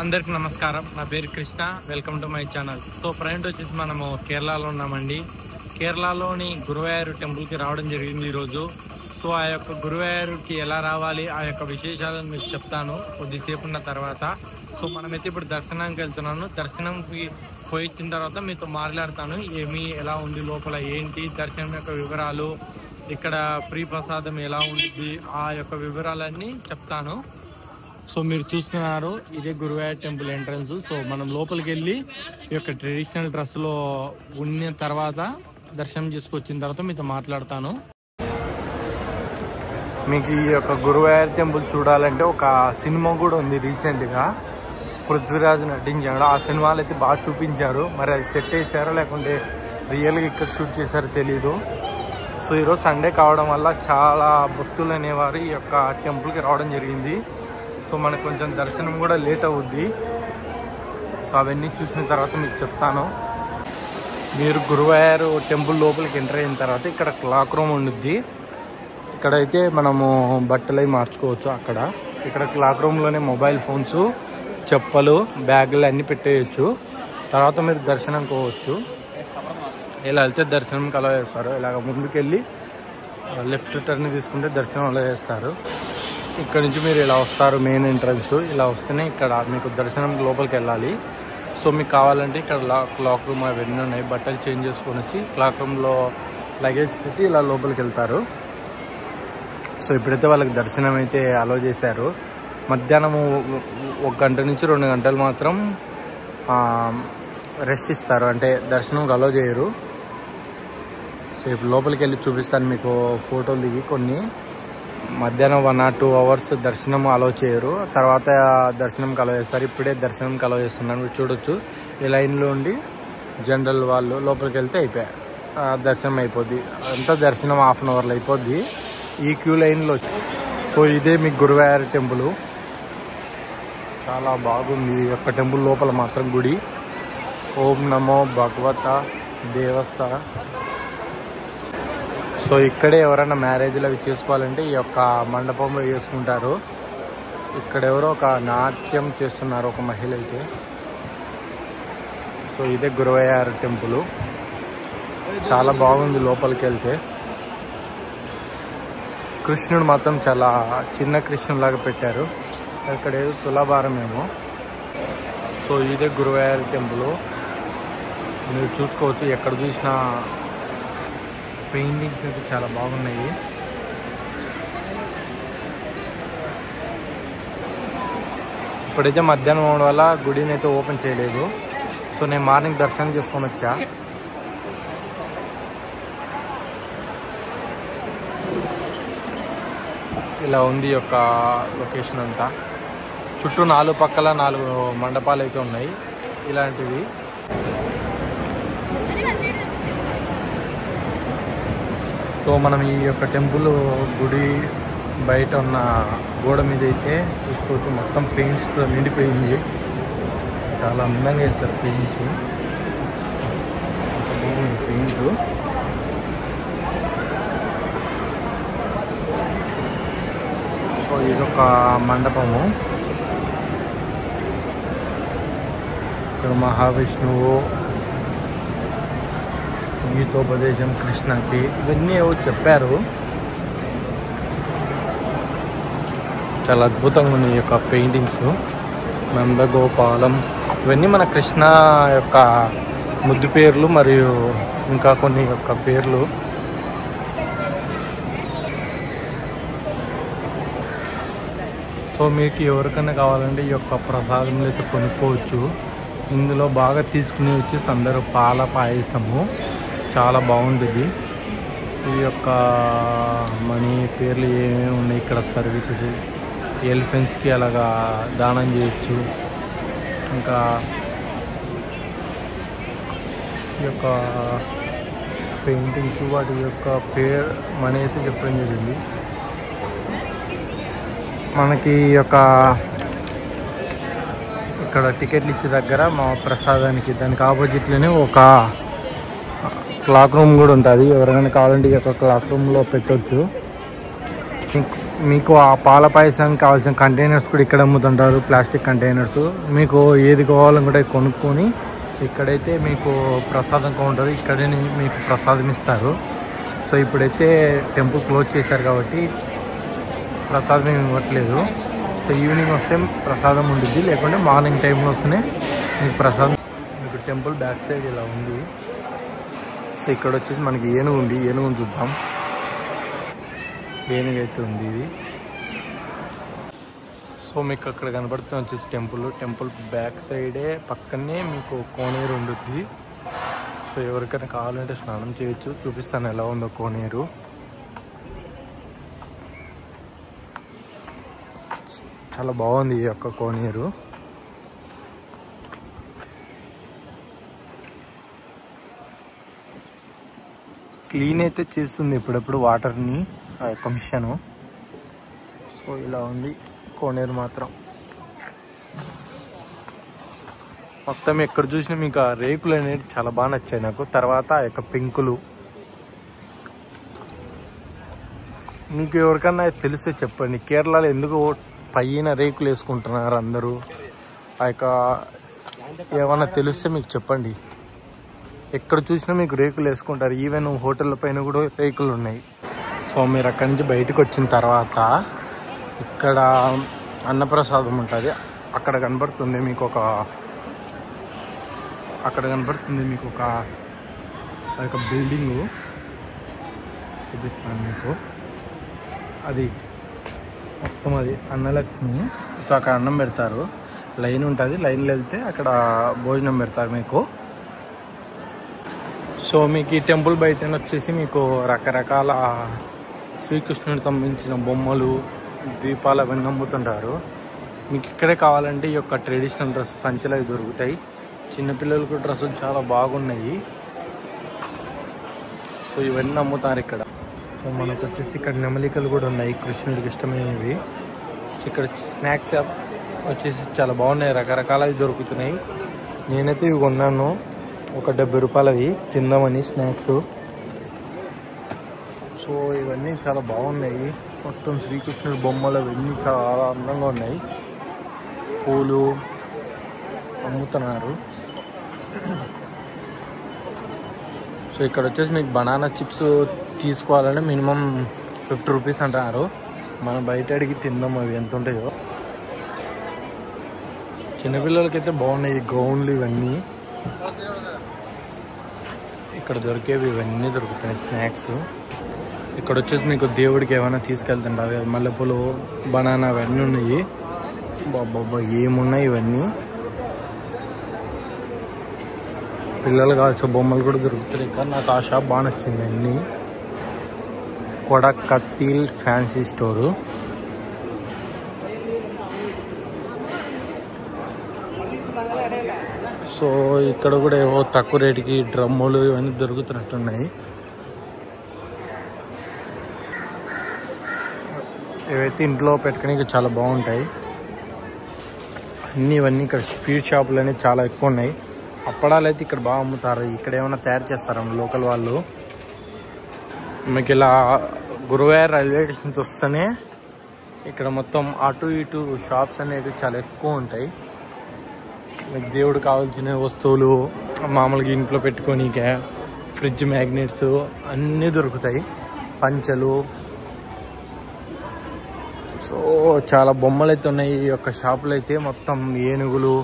అందరికి నమస్కారం. నా పేరు Krishna. Welcome to my channel. So friend వచ్చేసి మనము కేరళలో ఉన్నామండి. కేరళలోని గురువాయూర్ టెంపుల్కి రావడం జరిగింది ఈరోజు. సో ఆ యొక్క గురువాయూర్కి ఎలా రావాలి, ఆ యొక్క విశేషాలను మీకు చెప్తాను కొద్దిసేపు ఉన్న తర్వాత. సో మనమైతే ఇప్పుడు దర్శనానికి వెళ్తున్నాను. దర్శనంకి పోయి వచ్చిన తర్వాత మీతో మాట్లాడతాను. ఎలా ఉంది, లోపల ఏంటి, దర్శనం యొక్క వివరాలు, ఇక్కడ ఫ్రీ ప్రసాదం ఎలా ఉంటుంది, ఆ యొక్క వివరాలన్నీ చెప్తాను. సో మీరు చూస్తున్నారు, ఇదే గురువాయూర్ టెంపుల్ ఎంట్రన్స్. సో మనం లోపలికి వెళ్ళి ఈ యొక్క ట్రెడిషనల్ డ్రెస్లో ఉన్న తర్వాత దర్శనం చేసుకొచ్చిన తర్వాత మీతో మాట్లాడతాను. మీకు ఈ యొక్క గురువాయూర్ టెంపుల్ చూడాలంటే ఒక సినిమా కూడా ఉంది రీసెంట్గా, పృథ్వీరాజ్ నటించాడు. ఆ సినిమాలు అయితే బాగా చూపించారు. మరి అది సెట్ చేశారో లేకుంటే రియల్గా ఇక్కడ షూట్ చేశారో తెలీదు. సో ఈరోజు సండే కావడం వల్ల చాలా భక్తులు అనేవారు ఈ యొక్క టెంపుల్కి రావడం జరిగింది. సో మనకు కొంచెం దర్శనం కూడా లేట్ అవుద్ది. సో అవన్నీ చూసిన తర్వాత మీకు చెప్తాను. మీరు గురువాయూర్ టెంపుల్ లోపలికి ఎంటర్ అయిన తర్వాత ఇక్కడ క్లాక్ రూమ్ ఉండుద్ది. ఇక్కడైతే మనము బట్టలు అవి మార్చుకోవచ్చు. ఇక్కడ క్లాక్ రూమ్లోనే మొబైల్ ఫోన్స్, చెప్పులు, బ్యాగులు అన్నీ పెట్టేయచ్చు. తర్వాత మీరు దర్శనం పోవచ్చు. ఇలా వెళ్తే దర్శనంకి అలా చేస్తారు. ఇలాగ ముందుకెళ్ళి లెఫ్ట్ టర్న్ తీసుకుంటే దర్శనం అలా చేస్తారు. ఇక్కడ నుంచి మీరు ఇలా వస్తారు, మెయిన్ ఎంట్రన్స్. ఇలా వస్తేనే ఇక్కడ మీకు దర్శనం లోపలికి వెళ్ళాలి. సో మీకు కావాలంటే ఇక్కడ క్లాక్ రూమ్ అవన్నీ ఉన్నాయి. బట్టలు చేంజ్ చేసుకొని వచ్చి క్లాక్ రూమ్లో లగేజ్ పెట్టి ఇలా లోపలికి వెళ్తారు. సో ఇప్పుడైతే వాళ్ళకి దర్శనం అయితే అలో చేశారు. మధ్యాహ్నము 1 గంట నుంచి 2 గంటలు మాత్రం రెస్ట్ ఇస్తారు, అంటే దర్శనంకి అలో చేయరు. సో ఇప్పుడు లోపలికి వెళ్ళి చూపిస్తాను మీకు ఫోటోలు దిగి కొన్ని. మధ్యాహ్నం 1 or 2 hours దర్శనం అలో చేయరు, తర్వాత దర్శనంకి అలో చేస్తారు. ఇప్పుడే దర్శనంకి అలో చేస్తున్నాను, మీరు చూడొచ్చు. ఈ లైన్లో ఉండి జనరల్ వాళ్ళు లోపలికి వెళ్తే అయిపోయాయి, దర్శనం అయిపోద్ది. అంతా దర్శనం 1/2 hourలో అయిపోద్ది ఈ క్యూ లైన్లో. సో ఇదే మీకు గురువాయూర్ టెంపుల్. చాలా బాగుంది ఈ యొక్క టెంపుల్ లోపల మాత్రం గుడి. ఓం నమో భగవత దేవస్థ. సో ఇక్కడే ఎవరైనా మ్యారేజ్లు అవి చేసుకోవాలంటే ఈ యొక్క మండపంలో చేసుకుంటారు. ఇక్కడ ఎవరో ఒక నాట్యం చేస్తున్నారు, ఒక మహిళ అయితే. సో ఇదే గురువాయూర్ టెంపుల్. చాలా బాగుంది లోపలికి వెళ్తే. కృష్ణుడు మాత్రం చాలా చిన్న కృష్ణులాగా పెట్టారు. ఇక్కడ ఏదో తులాభారం ఏమో. సో ఇదే గురువాయూర్ టెంపుల్. మీరు చూసుకోవచ్చు, ఎక్కడ చూసినా పెయింటింగ్స్ అయితే చాలా బాగున్నాయి. ఇప్పుడైతే మధ్యాహ్నం అవడం వల్ల గుడిని అయితే ఓపెన్ చేయలేదు. సో నేను మార్నింగ్ దర్శనం చేసుకొని వచ్చా. ఇలా ఉంది యొక్క లొకేషన్ అంతా. చుట్టూ 4 పక్కల 4 మండపాలు అయితే ఉన్నాయి ఇలాంటివి. సో మనం ఈ యొక్క టెంపుల్ గుడి బయట ఉన్న గోడ మీద అయితే చూసుకోవచ్చు, మొత్తం పెయింట్స్తో నిండిపోయింది. చాలా అందంగా వేస్తారు పెయింట్స్. పెయింట్ ఇదొక మండపము. ఇక్కడ మహావిష్ణువు, గీతోపదేశం కృష్ణకి, ఇవన్నీ ఏవో చెప్పారు. చాలా అద్భుతంగా ఉన్నాయి ఈ యొక్క పెయింటింగ్స్. నందగోపాలం, ఇవన్నీ మన కృష్ణ యొక్క ముద్దు పేర్లు మరియు ఇంకా కొన్ని యొక్క పేర్లు. సో మీకు ఎవరికైనా కావాలంటే ఈ యొక్క ప్రసాదంలో అయితే కొనుక్కోవచ్చు. ఇందులో బాగా తీసుకుని వచ్చేసి అందరూ పాల పాయసము చాలా బాగుంటుంది. ఈ యొక్క మనీ పేర్లు ఏమేమి ఉన్నాయి ఇక్కడ, సర్వీసెస్, ఎలిఫెంట్స్కి అలాగా దానం చేయొచ్చు. ఇంకా ఈ యొక్క పెయింటింగ్స్, వాటి యొక్క పేరు మనీ అయితే చెప్పడం జరిగింది. మనకి ఈ యొక్క ఇక్కడ టికెట్లు ఇచ్చే దగ్గర మా ప్రసాదానికి దానికి ఆపోజిట్లోనే ఒక క్లాక్ రూమ్ కూడా ఉంటుంది. ఎవరైనా కావాలంటే ఈ యొక్క క్లాక్ రూమ్లో పెట్టవచ్చు. మీకు ఆ పాల పాయసానికి కావాల్సిన కంటైనర్స్ కూడా ఇక్కడ అమ్ముతుంటారు, ప్లాస్టిక్ కంటైనర్స్. మీకు ఏది కావాలనుకుంటే కొనుక్కొని ఇక్కడైతే మీకు ప్రసాదం కౌంటర్, ఇక్కడే మీకు ప్రసాదం ఇస్తారు. సో ఇప్పుడైతే టెంపుల్ క్లోజ్ చేశారు కాబట్టి ప్రసాదం ఏమి ఇవ్వట్లేదు. సో ఈవినింగ్ వస్తే ప్రసాదం ఉంటుంది, లేకుంటే మార్నింగ్ టైంలో వస్తేనే మీకు ప్రసాదం. మీకు టెంపుల్ బ్యాక్ సైడ్ ఇలా ఉంది. సో ఇక్కడ వచ్చేసి మనకి ఏనుగు ఉంది, ఏనుగుని చూద్దాం. ఏనుగు అయితే ఉంది ఇది. సో మీకు అక్కడ కనబడుతుంది వచ్చేసి టెంపుల్ బ్యాక్ సైడే పక్కనే మీకు కోనేరు ఉంటుంది. సో ఎవరికైనా కావాలంటే స్నానం చేయొచ్చు. చూపిస్తాను ఎలా ఉందో కోనేరు. చాలా బాగుంది ఈ యొక్క కోనేరు. క్లీన్ అయితే చేస్తుంది ఇప్పుడప్పుడు వాటర్ని ఆ యొక్క మిషన్. సో ఇలా ఉంది కోనేరు మాత్రం. మొత్తం ఎక్కడ చూసినా మీకు ఆ రేకులు అనేవి చాలా బాగా నచ్చాయి నాకు. తర్వాత ఆ యొక్క పెంకులు. మీకు ఎవరికన్నా తెలిస్తే చెప్పండి, కేరళలో ఎందుకు పైన రేకులు వేసుకుంటున్నారు అందరూ? ఆ యొక్క ఏమన్నా తెలిస్తే మీకు చెప్పండి. ఎక్కడ చూసినా మీకు రేకులు వేసుకుంటారు. ఈవెన్ హోటళ్ళ పైన కూడా రేకులు ఉన్నాయి. సో మీరు అక్కడి నుంచి బయటకు వచ్చిన తర్వాత ఇక్కడ అన్నప్రసాదం ఉంటుంది. అక్కడ కనబడుతుంది మీకు ఒక బిల్డింగు చూపిస్తాను మీకు. అది మొత్తం అది అన్నలక్ష్మి. సో అక్కడ అన్నం పెడతారు, లైన్ ఉంటుంది. లైన్లో వెళ్తే అక్కడ భోజనం పెడతారు మీకు. సో మీకు ఈ టెంపుల్ బయట వచ్చేసి మీకు రకరకాల శ్రీకృష్ణుడికి సంబంధించిన బొమ్మలు, దీపాలు అవన్నీ అమ్ముతుంటారు. మీకు ఇక్కడే కావాలంటే ఈ యొక్క ట్రెడిషనల్ డ్రెస్ పంచలు అవి దొరుకుతాయి. చిన్నపిల్లలకు డ్రెస్సులు చాలా బాగున్నాయి. సో ఇవన్నీ అమ్ముతారు ఇక్కడ. సో మనకు వచ్చేసి ఇక్కడ నెమలికలు కూడా ఉన్నాయి, కృష్ణుడికి ఇష్టమైనవి. ఇక్కడ స్నాక్స్ వచ్చేసి చాలా బాగున్నాయి, రకరకాలవి దొరుకుతున్నాయి. నేనైతే ఇవి కొన్నాను, ఒక 70 రూపాయలవి తిందామని స్నాక్స్. సో ఇవన్నీ చాలా బాగున్నాయి. మొత్తం శ్రీకృష్ణుడి బొమ్మలు అవన్నీ చాలా అందంగా ఉన్నాయి. పూలు అమ్ముతున్నారు. సో ఇక్కడ వచ్చేసి మీకు బనానా చిప్స్ తీసుకోవాలంటే మినిమం 50 రూపీస్ అంటున్నారు. మనం బయట అడిగి తిందాం అవి ఎంత ఉంటాయో. చిన్నపిల్లలకైతే బాగున్నాయి గౌన్లు ఇవన్నీ. ఇక్కడ దొరికేవి ఇవన్నీ దొరుకుతాయి స్నాక్స్. ఇక్కడ వచ్చేసి మీకు దేవుడికి ఏమైనా తీసుకెళ్తుంటారు, మల్లెపూలు, బనానా అవన్నీ ఉన్నాయి. బాబా ఏమున్నాయి ఇవన్నీ. పిల్లలు కావాల్సిన బొమ్మలు కూడా దొరుకుతాయి. కానీ నాకు ఆ షాప్ బాగా నచ్చింది. అన్నీ కొడకత్తిల్ ఫ్యాన్సీ స్టోరు. సో ఇక్కడ కూడా ఏవో తక్కువ రేటుకి డ్రమ్ములు ఇవన్నీ దొరుకుతున్నట్టున్నాయి. ఇవైతే ఇంట్లో పెట్టుకోడానికి చాలా బాగుంటాయి. ఇవన్నీ ఇక్కడ స్వీట్ షాపులు అనేవి చాలా ఎక్కువ ఉన్నాయి. అప్పడాలు అయితే ఇక్కడ బాగా అమ్ముతారు. ఇక్కడ ఏమైనా తయారు చేస్తారు లోకల్ వాళ్ళు. మీకు ఇలా గురువాయూర్ రైల్వే స్టేషన్ వస్తేనే ఇక్కడ మొత్తం అటు ఇటు షాప్స్ అనేవి చాలా ఎక్కువ ఉంటాయి. మీకు దేవుడు కావాల్సిన వస్తువులు, మామూలుగా ఇంట్లో పెట్టుకోనికే ఫ్రిడ్జ్ మ్యాగ్నెట్స్ అన్నీ దొరుకుతాయి. పంచలు. సో చాలా బొమ్మలు అయితే ఉన్నాయి ఈ యొక్క షాపులో అయితే. మొత్తం ఏనుగులు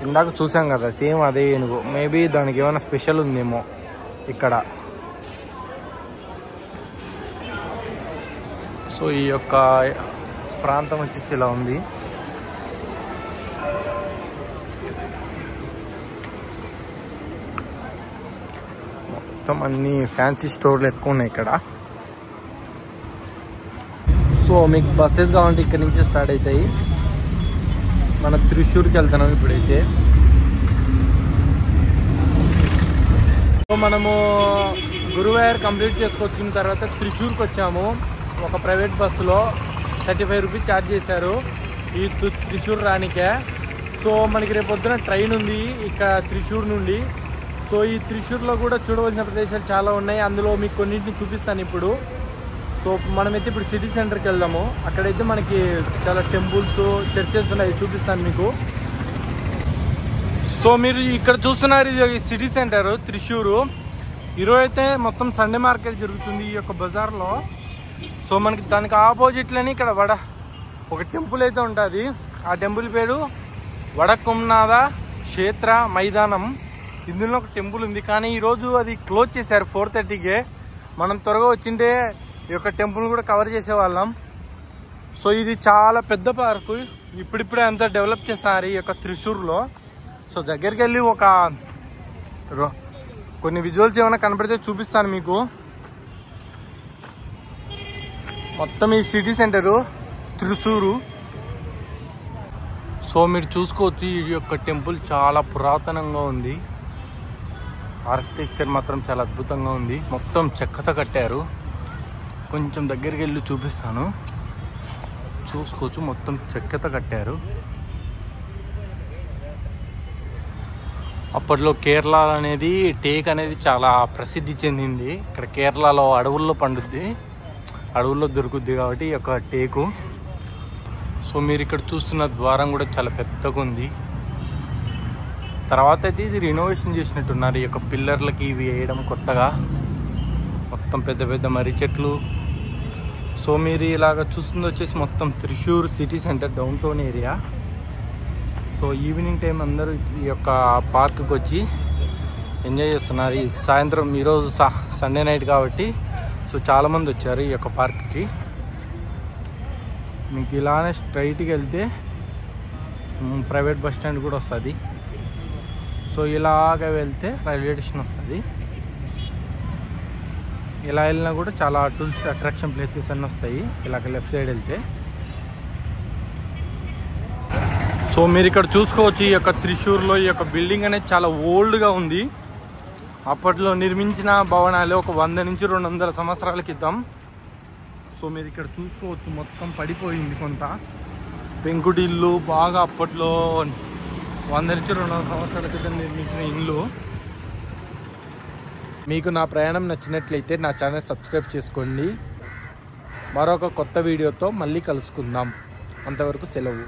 ఇందాక చూసాం కదా, సేమ్ అదే ఏనుగు. మేబీ దానికి ఏమైనా స్పెషల్ ఉందేమో ఇక్కడ. సో ఈ యొక్క ప్రాంతం వచ్చేసి ఇలా ఉంది. మొత్తం అన్ని ఫ్యాన్సీ స్టోర్లు ఎక్కువ ఉన్నాయి ఇక్కడ. సో మీకు బస్సెస్ కావాలంటే ఇక్కడ నుంచి స్టార్ట్ అవుతాయి. మన త్రిశూర్కి వెళ్తున్నాం ఇప్పుడైతే. సో మనము గురువాయూర్ కంప్లీట్ చేసుకొచ్చిన తర్వాత త్రిశూర్కి వచ్చాము. ఒక ప్రైవేట్ బస్సులో 35 రూపీస్ ఛార్జ్ చేశారు ఈ త్రిశూర్ రానికే. సో మనకి రేపు పొద్దున ట్రైన్ ఉంది ఇక్కడ త్రిశూర్ నుండి. సో ఈ త్రిశూర్లో కూడా చూడవలసిన ప్రదేశాలు చాలా ఉన్నాయి. అందులో మీకు కొన్నింటిని చూపిస్తాను ఇప్పుడు. సో మనమైతే ఇప్పుడు సిటీ సెంటర్కి వెళ్దాము. అక్కడైతే మనకి చాలా టెంపుల్స్, చర్చెస్ ఉన్నాయి, చూపిస్తాను మీకు. సో మీరు ఇక్కడ చూస్తున్నారు, ఇది సిటీ సెంటర్ త్రిశూరు. ఈరోజు అయితే మొత్తం సండే మార్కెట్ జరుగుతుంది ఈ యొక్క బజార్లో. సో మనకి దానికి ఆపోజిట్లోనే ఇక్కడ ఒక టెంపుల్ అయితే ఉంటుంది. ఆ టెంపుల్ పేరు వడకుంనాథ క్షేత్ర మైదానం. ఇందులో ఒక టెంపుల్ ఉంది, కానీ ఈరోజు అది క్లోజ్ చేశారు 4:30కే. మనం త్వరగా వచ్చింటే ఈ యొక్క టెంపుల్ కూడా కవర్ చేసేవాళ్ళం. సో ఇది చాలా పెద్ద పార్కు, ఇప్పుడిప్పుడే అంతా డెవలప్ చేస్తున్నారు ఈ యొక్క త్రిశూర్లో. సో దగ్గరికి వెళ్ళి కొన్ని విజువల్స్ ఏమైనా కనపడితే చూపిస్తాను మీకు. మొత్తం ఈ సిటీ సెంటరు త్రిశూరు. సో మీరు చూసుకోవచ్చు, ఈ యొక్క టెంపుల్ చాలా పురాతనంగా ఉంది. ఆర్కిటెక్చర్ మాత్రం చాలా అద్భుతంగా ఉంది. మొత్తం చెక్కతో కట్టారు. కొంచెం దగ్గరికి వెళ్ళి చూపిస్తాను, చూసుకోవచ్చు. మొత్తం చెక్కతో కట్టారు. అప్పట్లో కేరళ అనేది టేక్ అనేది చాలా ప్రసిద్ధి చెందింది. ఇక్కడ కేరళలో అడవుల్లో పండుద్ది, అడవుల్లో దొరుకుద్ది కాబట్టి ఈ యొక్క టేకు. సో మీరు ఇక్కడ చూస్తున్న ద్వారం కూడా చాలా పెద్దగా ఉంది. తర్వాత అయితే ఇది రినోవేషన్ చేసినట్టున్నారు, ఈ యొక్క పిల్లర్లకి ఇవి వేయడం కొత్తగా. మొత్తం పెద్ద పెద్ద మర్రి చెట్లు. సో మీరు ఇలాగ చూస్తుంది వచ్చేసి మొత్తం Thrissur city centre down town area. So evening time అందరూ ఈ యొక్క పార్క్కి వచ్చి ఎంజాయ్ చేస్తున్నారు. ఈ సాయంత్రం ఈరోజు సండే నైట్ కాబట్టి సో చాలామంది వచ్చారు ఈ యొక్క పార్క్కి. మీకు ఇలానే స్ట్రైట్కి వెళ్తే ప్రైవేట్ బస్ స్టాండ్ కూడా వస్తుంది. సో ఇలాగ వెళ్తే రైల్వే స్టేషన్ వస్తుంది. ఇలా వెళ్ళినా కూడా చాలా టూరిస్ట్ అట్రాక్షన్ ప్లేసెస్ అన్నీ వస్తాయి ఇలాగ లెఫ్ట్ సైడ్ వెళ్తే. సో మీరు ఇక్కడ చూసుకోవచ్చు, ఈ యొక్క త్రిశూర్లో ఈ యొక్క బిల్డింగ్ అనేది చాలా ఓల్డ్గా ఉంది. అప్పట్లో నిర్మించిన భవనాలు ఒక 100 నుంచి 200 సంవత్సరాల క్రితం. సో మీరు ఇక్కడ చూసుకోవచ్చు, మొత్తం పడిపోయింది కొంత. పెంకుటిల్లు బాగా అప్పట్లో 100 నుంచి 200 సంవత్సరాల క్రితం నిర్మించిన ఇల్లు. మీకు నా ప్రయాణం నచ్చినట్లయితే నా ఛానల్ సబ్స్క్రైబ్ చేసుకోండి. మరొక కొత్త వీడియోతో మళ్ళీ కలుసుకుందాం. అంతవరకు సెలవు.